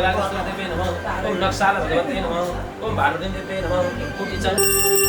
गङ्गादेवी नमः ओम नक्साल भगवते नमः ओम भारतेन्द्रदेवी नमः कोटि चरण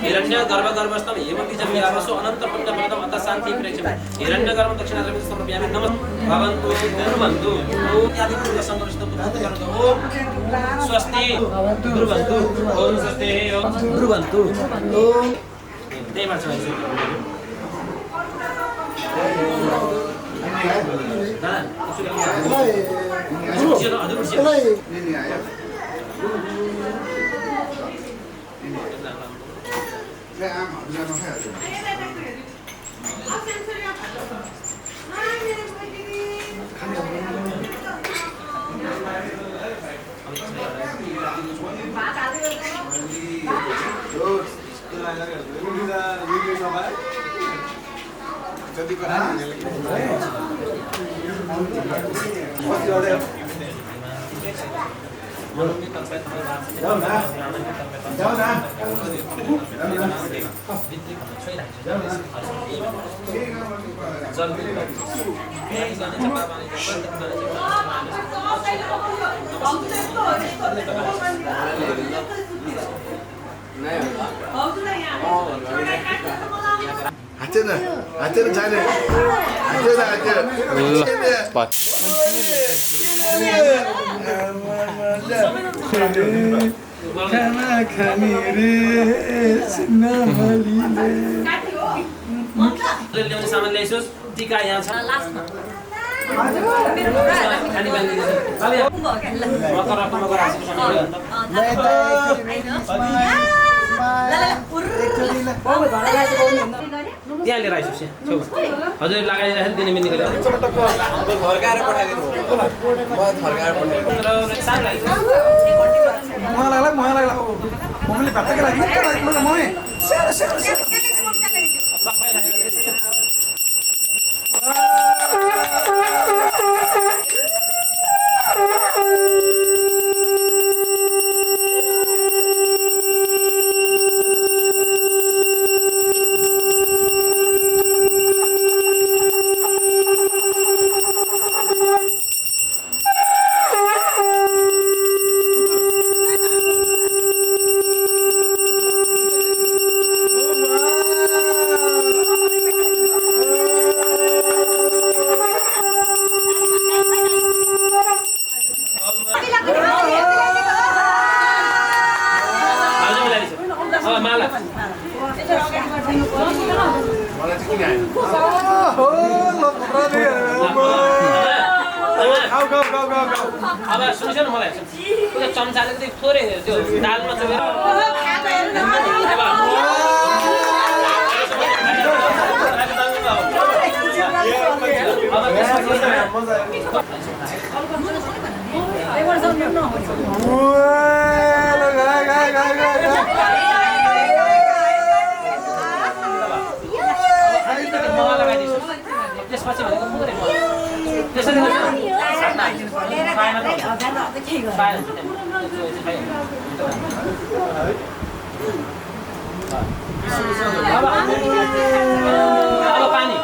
हिरण्य गर्भ गर्भस्थम हेमबीजम यावसो अनंत पुण्य फलदम अत शांति प्रेक्षम हिरण्य गर्भ दक्षिणाद्रविण समर्पयामि नमः भवन्तु गुरुवन्तु ओम आदि पूर्व संगमिष्ट भूत करतो ओम स्वस्ति गुरुवन्तु ओम स्वस्ति ओम गुरुवन्तु ओम दे मार्च Aceh sana. Spot. Kana khani re sinamali le. ल्याउने सामान ल्याइसोस् टीका यहाँ छ लास्टमा खानी बानी त्यहाँ लिएर आइसोस् हजुर लगाइरहेको दिने मिल्ने गरेर फर्काएर पठाइदिनु मम्मीले भातकै लागि मम्मी अब सुनिस न मलाई त्यो चम्चाले चाहिँ थोरै त्यो दालमा चाहिँ त्यसपछि भनेको थोरै त्यसरी अब पानी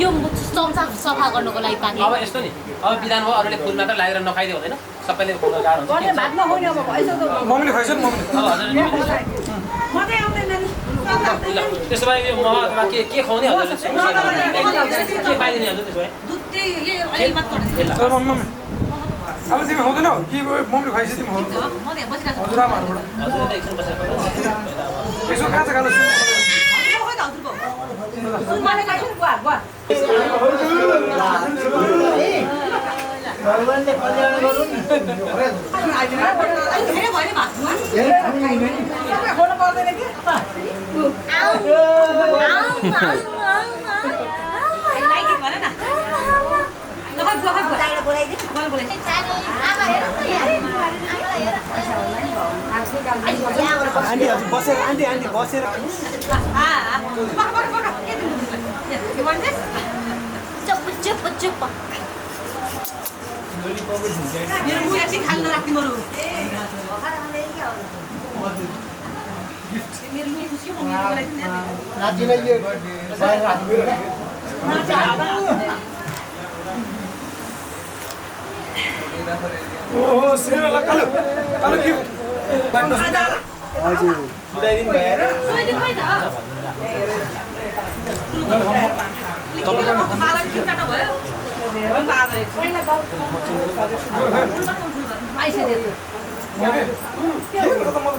यो चम्चा सफा गर्नको लागि पानी अब यस्तो नि अब विधान भयो अरूले फुल मात्र लगाएर नखाइदियो हुँदैन सबैले खुवाउन गाह्रो हुन्छ मम्मीले खाइछ नि मम्मीले अब हजुर त्यसो भए यो मह अथवा के खुवाउने हजुरले के पाइदिने हजुर त्यसो भए मम्मी अब तिमी खाउँदैनौ कि मम्मीले खाइछ तिमी हजुरआमाहरूबाट हजुरले एकछिन बसेर यसो कहाँ छ खानु भगवानले कल्याण गरून् आन्टी हजुर बसेर आन्टी बसेर चुप नाच्दिन यो बाहिर राख्नु ओहो सिनेमा कालो कालो के हजुर सुधाइदिनु भएर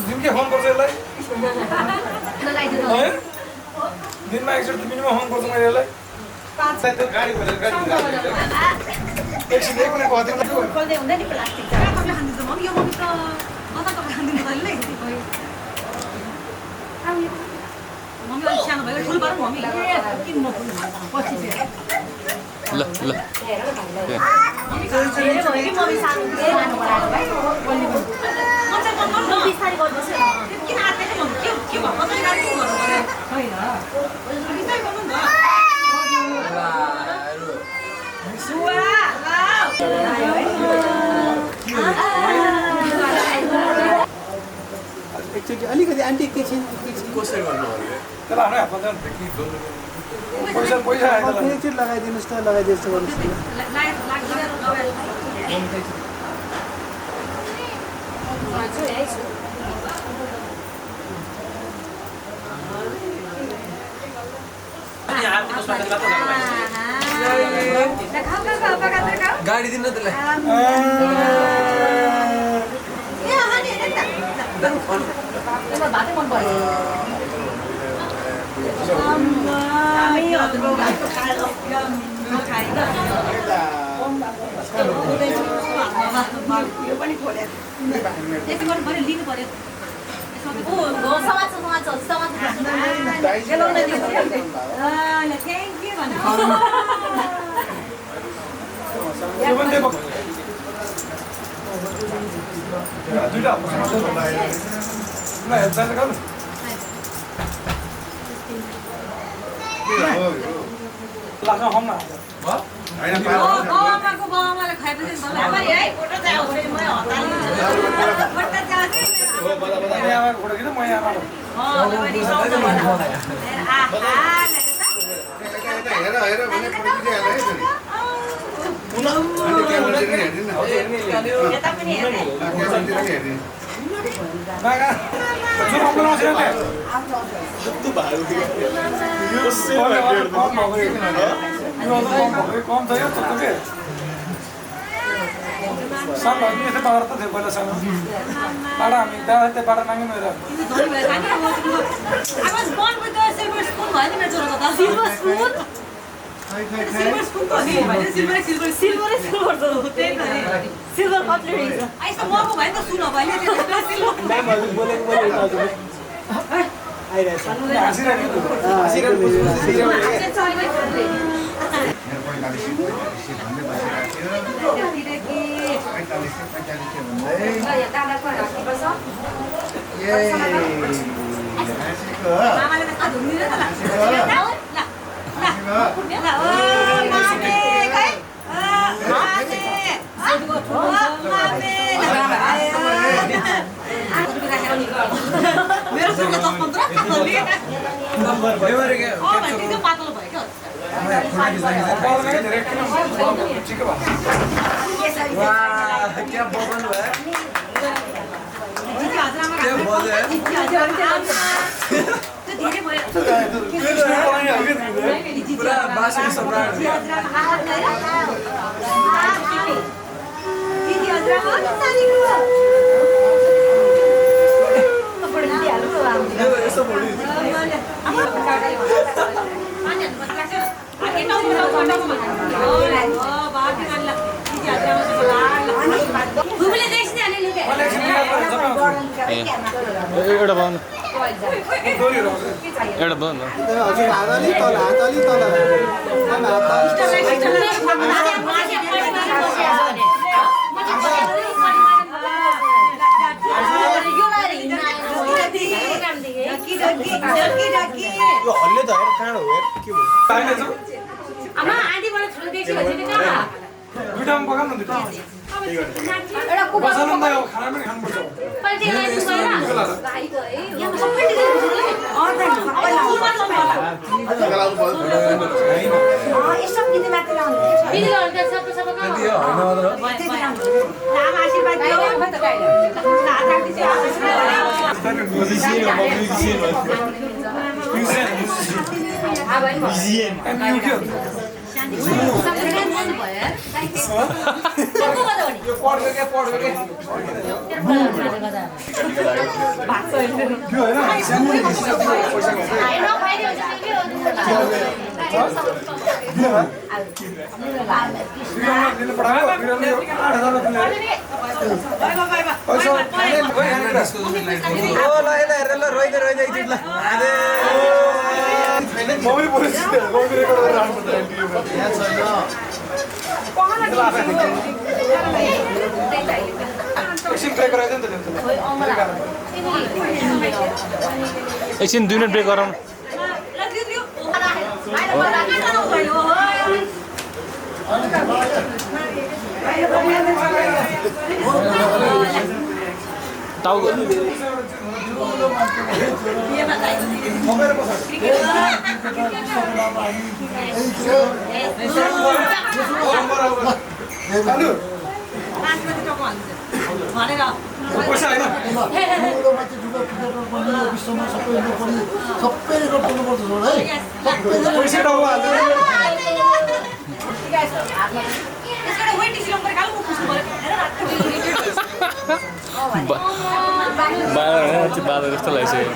जिमकै फोन गर्छु यसलाई दिनमा एकचोटि त मिनिमम फोन गर्छु मैले यसलाई गाडी खोलेर एकछिन एक मिनट एकचोटि अलिकति आन्टी एकैछिन कसरी गर्नु त्यसलाई हानै हातमा पैसा पैसा आयो एकचोटि लगाइदिनुहोस् न लगाइदिनुहोस् गर्नुहोस् गाडी दिन त्यसलाई कम थियो के सानो हामी यतै बाहिर त थियो पहिला सानो बाडा हामी दादा त्यहाँ बाडा नाङ्गे मेरो क्या बबल है पूरा बासी सम्राट एउटा बाउन एउटा बाउन हजुर हात अलि तल हात अलि तल यो हल्ले त हेर कहाँ हो हेर के भयो पाइने छ आमा आन्टीबाट ठुलो देख्छु भने कहाँ दुईटामा पकाउन न दुईटा एउटा कुपन बसाल्नु त अब खाना पनि खानुपर्छ पल्टी लाइदिनु गएर भाइ त है यहाँ सबै एकछिन 2 मिनेट ब्रेक गरौँ टाउको पैसा हैन विश्वमा सबै रेकर्ड गर्नुपर्छ है पैसा डाउँ हाल्दै बाह्र जस्तो लागिसक्यो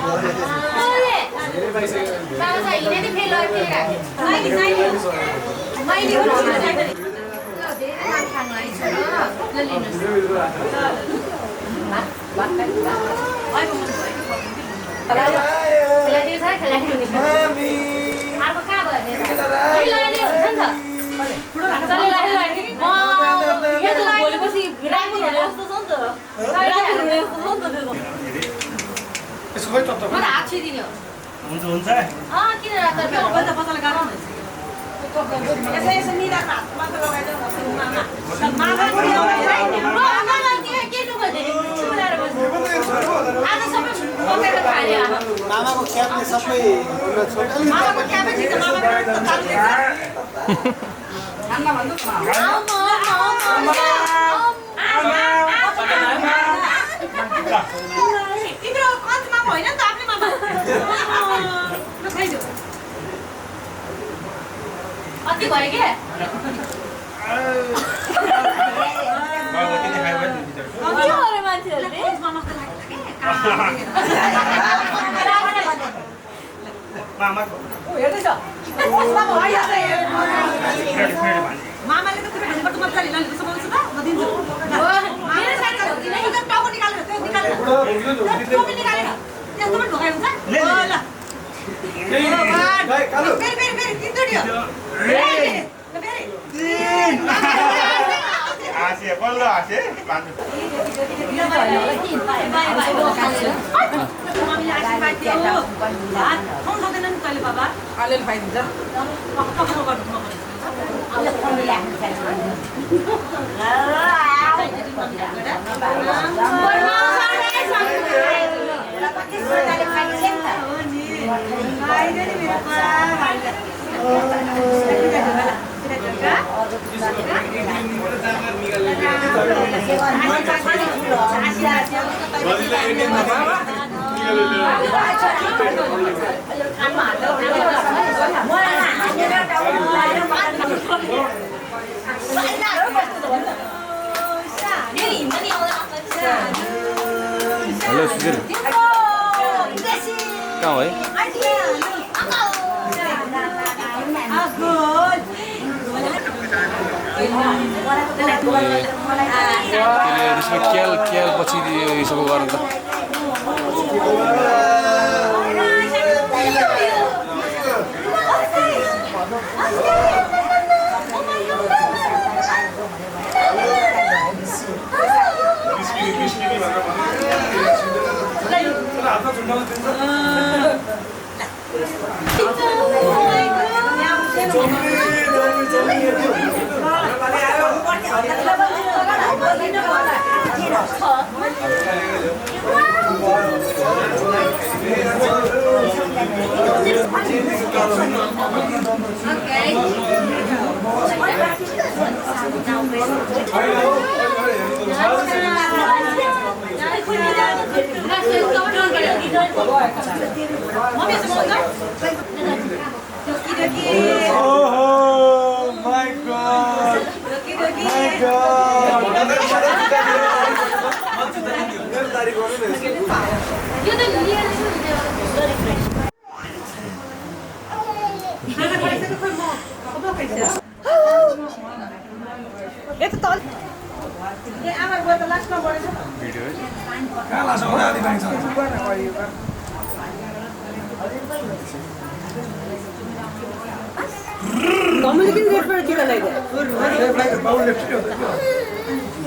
यसको खै टप हुन्छ किन मामाको क्यापले सबै अति भयो के मान्छेहरूले मामाले त कुरा भनेको त मजाले लानु सक्नुहुन्छ त म दिन्छु मेरो साथी हो कि नै टाउको निकालेर त्यो निकालेर टोपी निकालेर त्यस्तो पनि ढोकाइ हुन्छ ल फेरि फेरि फेरि तिनचोटि हो आसे बल्ल आसे मम्मीले आशीर्वाद दियो भात खुवाउनु सक्दैन नि तैँले बाबा अलिअलि पाइदिन्छ पकाउनु गर्नु हेलो सुशील कहाँ हो है क्याल पछि यसो गर्नु त हातमा झुन्डाउनु दिन्छ Oh my God! My God! कहाँ लाग्छ होला आदि पाइन्छ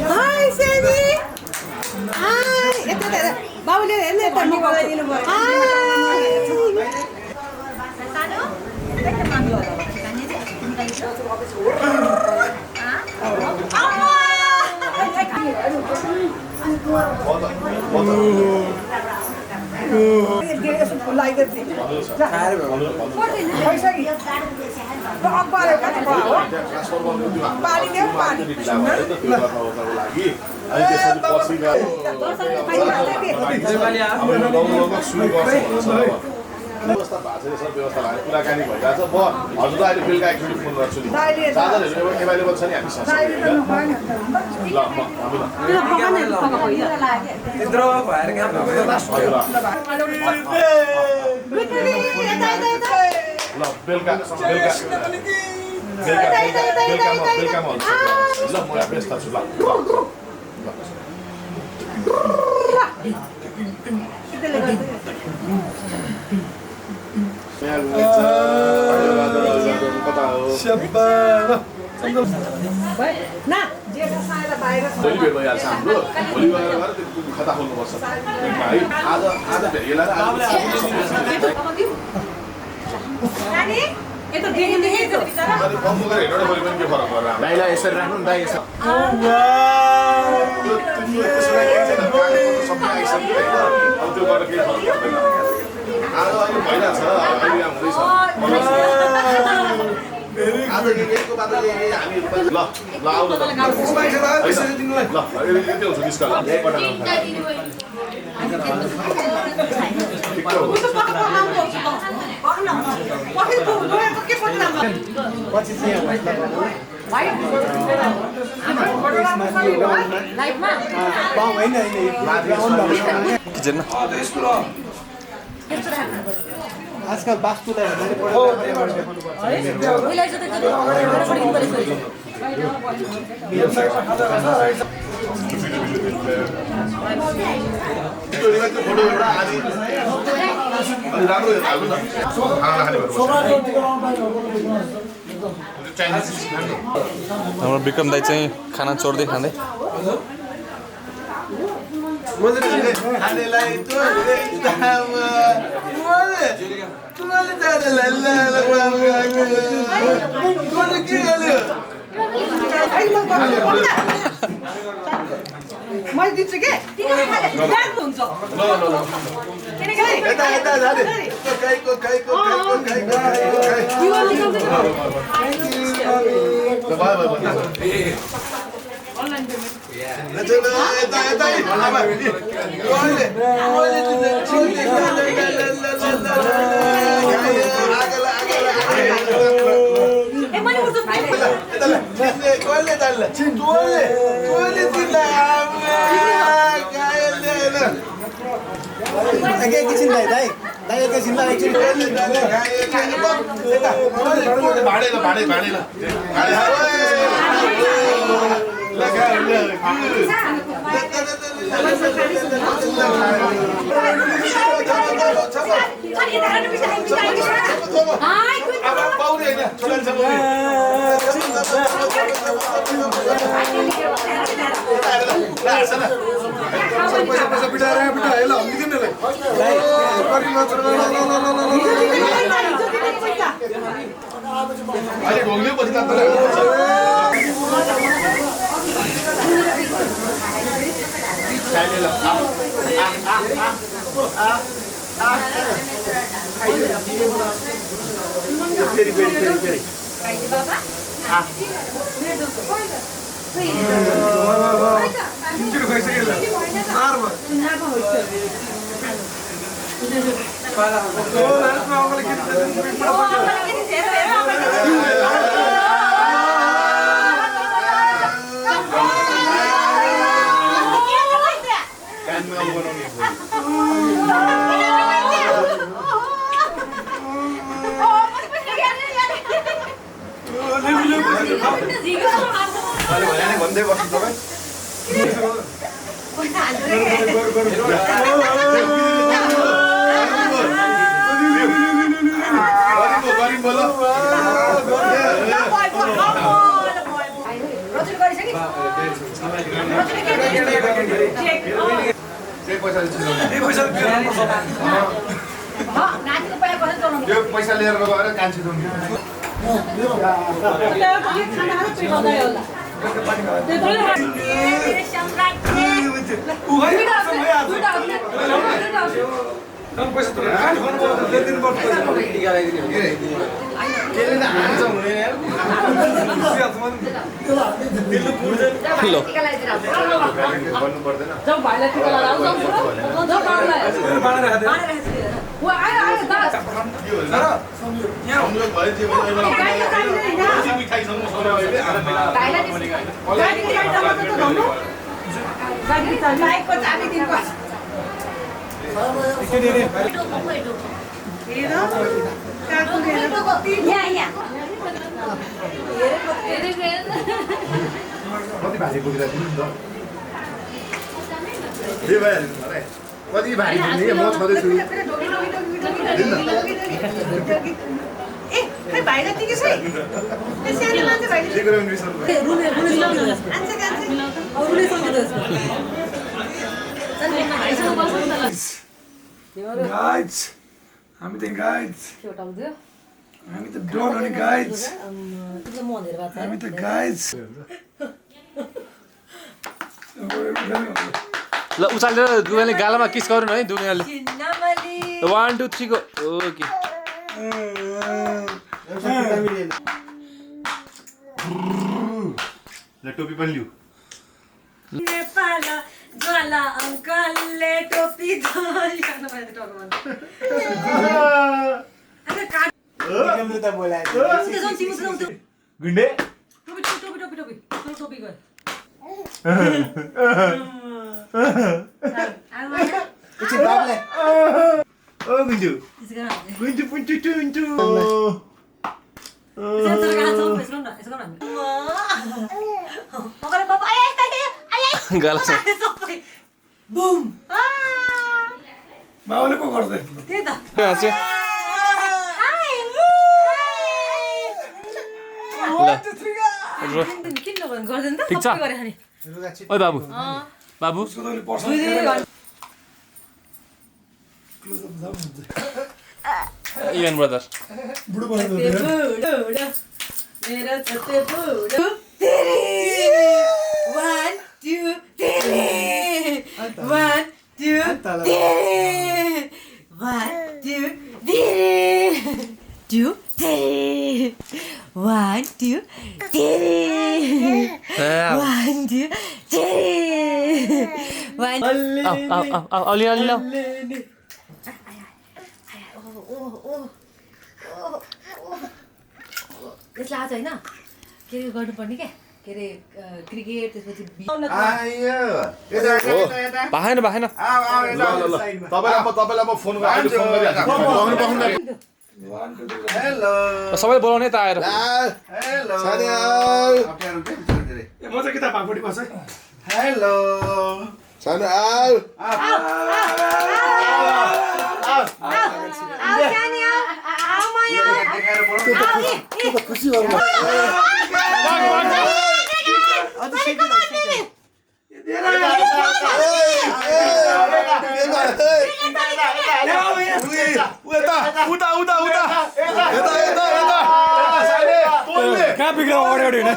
Hi, Sandy. Hi. Ito. Bawal yan. Ito. Hi. व्यवस्था भएको छ व्यवस्था भएको कुराकानी भइरहेछ म हजुरलाई अहिले बेलुका एकचोटि फोन गर्छु नि चार्जरहरू एभाइलेबल छ नि हामी ल बेलुका म व्यस्त छु भोलि भेट भइहाल्छ हाम्रो भोलि गएर त्यो खाता खोल्नुपर्छ है आज भेटिएला दाइलाई यसरी राख्नु नि दाइ त्यो गरेर केही फरक पर्दैन आज अहिले भइरहेछ अहिले हुँदैछ आज यहीको बाटोले हामी ल आउनु त ल यति हुन्छ डिस्काउन्ट किचनमा आजकल वास्तुलाई हाम्रो विक्रम दाइ चाहिँ खाना चोर्दै खाँदै मैले दिन्छु के हुन्छ Ai, cuidado! पैसा पिटाएर पिटाएर ल दिदिनलाई अहिले ढोग्ने पछि त भन्दै बस्नु तपाईँ गरिब बोलो पैसा लिएर गएर कान्छी कति भारी पुग्ने म छँदैछु Guides, हामी त guides, हामी त don't only guides, हामी त guides. ल उचालेर दुनियाँले गालामा किस गरौँ है दुनियाँले 1 2 3 को ओके ल टोपी पनि लिऊ नेपाल ज्वाला अङ्कलले टोपी धोल्न भने त टोपी गुन्डे टोपी गयो ओ गुन्डु गुन्डु पुन्टु टुन्टु गाला माउले पो गर्दै हाँस्यो ठिक छ ओइ बाबु बाबु इवन ब्रदर बुढो बनाउँदै मेरो छते बुढो तेरे 1 2 तेरे 1 2 तेरे 1 2 तेरे 2 तेरे 1 2 तेरे 1 2 तेरे 1 अलि अलि ल यसलाई आज होइन के अरे गर्नुपर्ने क्या के अरे क्रिकेट त्यसपछि भाएन भाएन तपाईलाई म फोन गरिहाल्छु सबैले बोलाउने त आएर हेलो म चाहिँ किताब भागपट्टि बस्छ हेलो सानो आऊ खुसी भयो कहाँ बिग्रियो अगाडि अगाडि होइन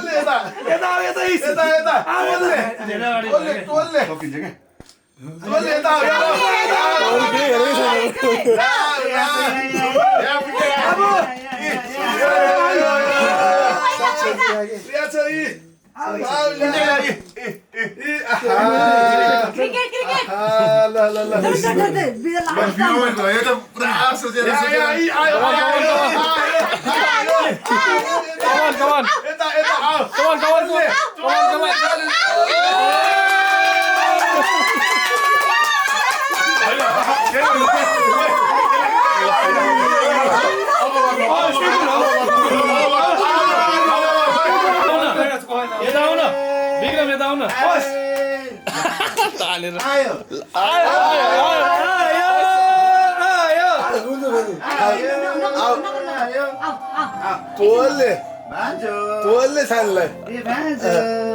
तोलले सानलाई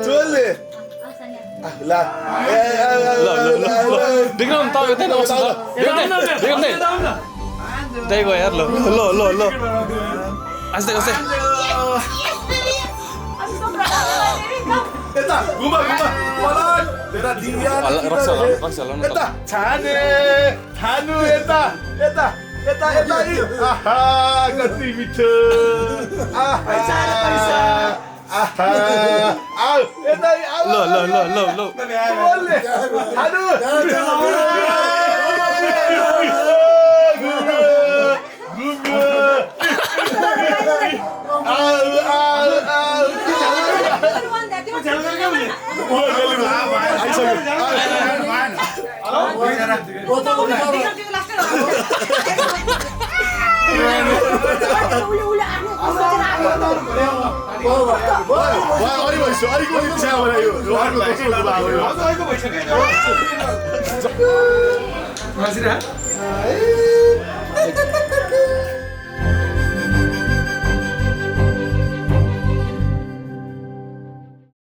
तोलले ल विक्रम त यतै नबस्नु त विक्रम त्यही गयो यार ल आस्ते आस्ते यता घुमा पलट यता दिया यता छाने खानु यता यता यता यता आहा कति मिठो आहा आहा आउ यता आउ ल बोल्ने खानु मान्छे